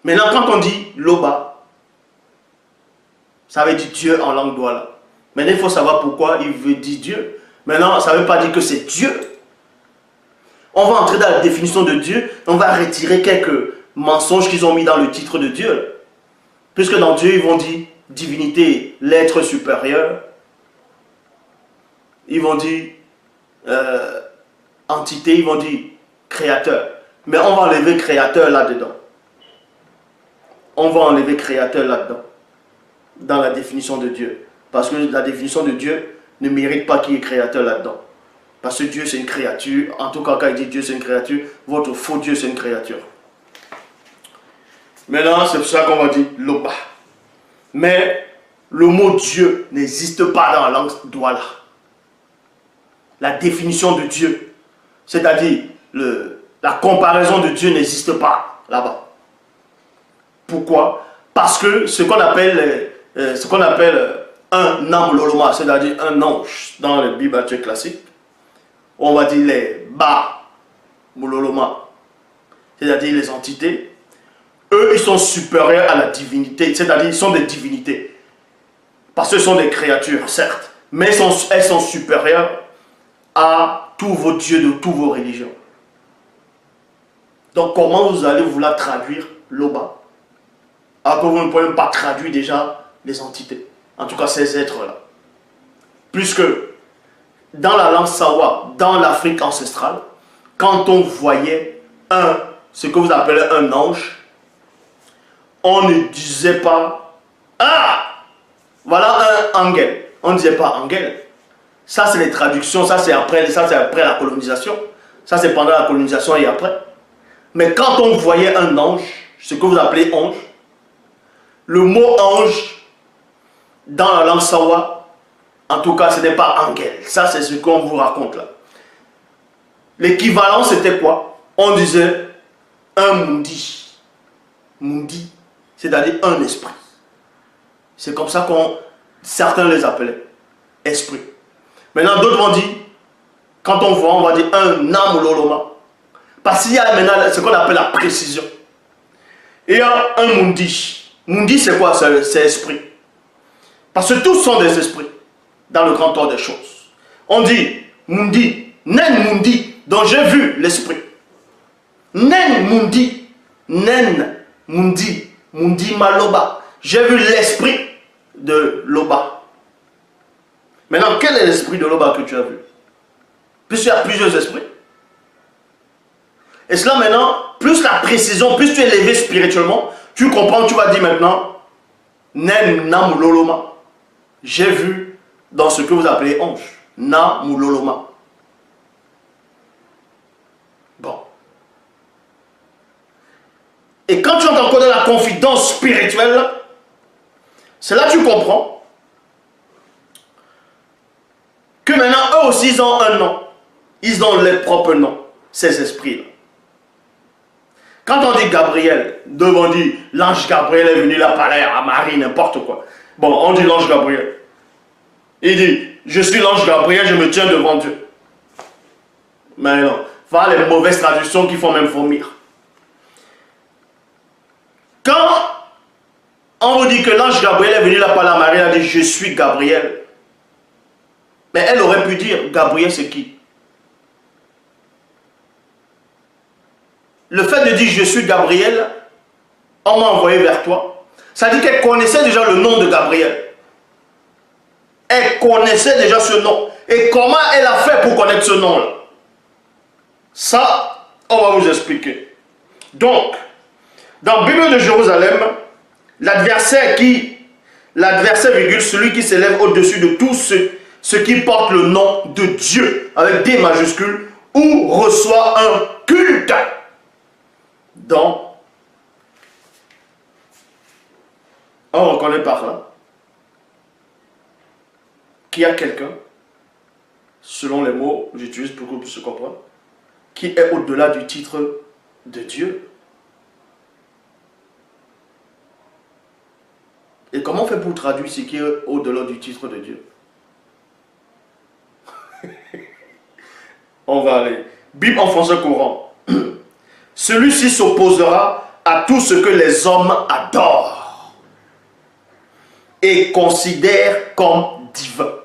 Maintenant, quand on dit Loba, ça veut dire Dieu en langue douala. Maintenant, il faut savoir pourquoi il veut dire Dieu. Maintenant, ça ne veut pas dire que c'est Dieu. On va entrer dans la définition de Dieu. On va retirer quelques mensonges qu'ils ont mis dans le titre de Dieu. Puisque dans Dieu, ils vont dire divinité, l'être supérieur. Ils vont dire entité, ils vont dire créateur. Mais on va enlever créateur là-dedans. On va enlever créateur là-dedans. Dans la définition de Dieu. Parce que la définition de Dieu ne mérite pas qu'il y ait créateur là-dedans. Parce que Dieu c'est une créature. En tout cas, quand il dit Dieu c'est une créature, votre faux Dieu c'est une créature. Maintenant, c'est pour ça qu'on va dire Loba. Mais le mot Dieu n'existe pas dans la langue douala. La définition de Dieu, c'est-à-dire la comparaison de Dieu n'existe pas là-bas. Pourquoi? Parce que ce qu'on appelle un Namuloloma, c'est-à-dire un ange dans les Bibles classiques, on va dire les Ba Muloloma, c'est-à-dire les entités, eux ils sont supérieurs à la divinité, c'est-à-dire ils sont des divinités. Parce que ce sont des créatures, certes, mais elles sont supérieures à tous vos dieux de toutes vos religions. Donc comment vous allez vouloir traduire Loba alors que vous ne pouvez même pas traduire déjà les entités, en tout cas ces êtres-là. Puisque dans la langue Sawa, dans l'Afrique ancestrale, quand on voyait ce que vous appelez un ange, on ne disait pas « Ah, voilà un angel ». On ne disait pas « angel ». Ça, c'est les traductions, ça c'est après la colonisation. Ça, c'est pendant la colonisation et après. Mais quand on voyait un ange, ce que vous appelez ange, le mot ange, dans la langue Sawa, en tout cas, ce n'est pas angel. Ça, c'est ce qu'on vous raconte là. L'équivalent, c'était quoi? On disait un mundi. Mundi, c'est-à-dire un esprit. C'est comme ça qu'on certains les appelaient. Esprit. Maintenant, d'autres vont dire, quand on voit, on va dire un namuloloma. Parce qu'il y a maintenant ce qu'on appelle la précision. Et il y a un mundi. Mundi, c'est quoi? C'est esprit. Parce que tous sont des esprits dans le grand ordre des choses. On dit mundi, nen mundi, dont j'ai vu l'esprit. Nen mundi, nen mundi, mundi maloba. J'ai vu l'esprit de Loba. Maintenant, quel est l'esprit de Loba que tu as vu? Puisqu'il y a plusieurs esprits. Et cela maintenant, plus la précision, plus tu es élevé spirituellement, tu comprends, tu vas dire maintenant, Nen Namuloloma. J'ai vu dans ce que vous appelez ange, Namuloloma. Bon. Et quand tu entends encore de la confidence spirituelle, c'est là que tu comprends que maintenant, eux aussi, ils ont un nom. Ils ont leur propre nom, ces esprits-là. Quand on dit Gabriel, devant dire l'ange Gabriel est venu là parler à Marie, n'importe quoi. Bon, on dit l'ange Gabriel. Il dit, je suis l'ange Gabriel, je me tiens devant Dieu. Mais non, voilà les mauvaises traductions qui font même vomir. Quand on vous dit que l'ange Gabriel est venu là parler à Marie, elle a dit, je suis Gabriel. Mais elle aurait pu dire, Gabriel c'est qui? Le fait de dire je suis Gabriel, on m'a envoyé vers toi, ça dit qu'elle connaissait déjà le nom de Gabriel. Elle connaissait déjà ce nom. Et comment elle a fait pour connaître ce nom-là? Ça, on va vous expliquer. Donc, dans la Bible de Jérusalem, l'adversaire virgule, celui qui s'élève au-dessus de tout ce qui porte le nom de Dieu, avec des majuscules, ou reçoit un culte. Donc, on reconnaît par là qu'il y a quelqu'un, selon les mots que j'utilise pour que vous puissiez comprendre, qui est au-delà du titre de Dieu. Et comment on fait pour traduire ce qui est au-delà du titre de Dieu? On va aller. Bible en français courant. Celui-ci s'opposera à tout ce que les hommes adorent et considèrent comme divin.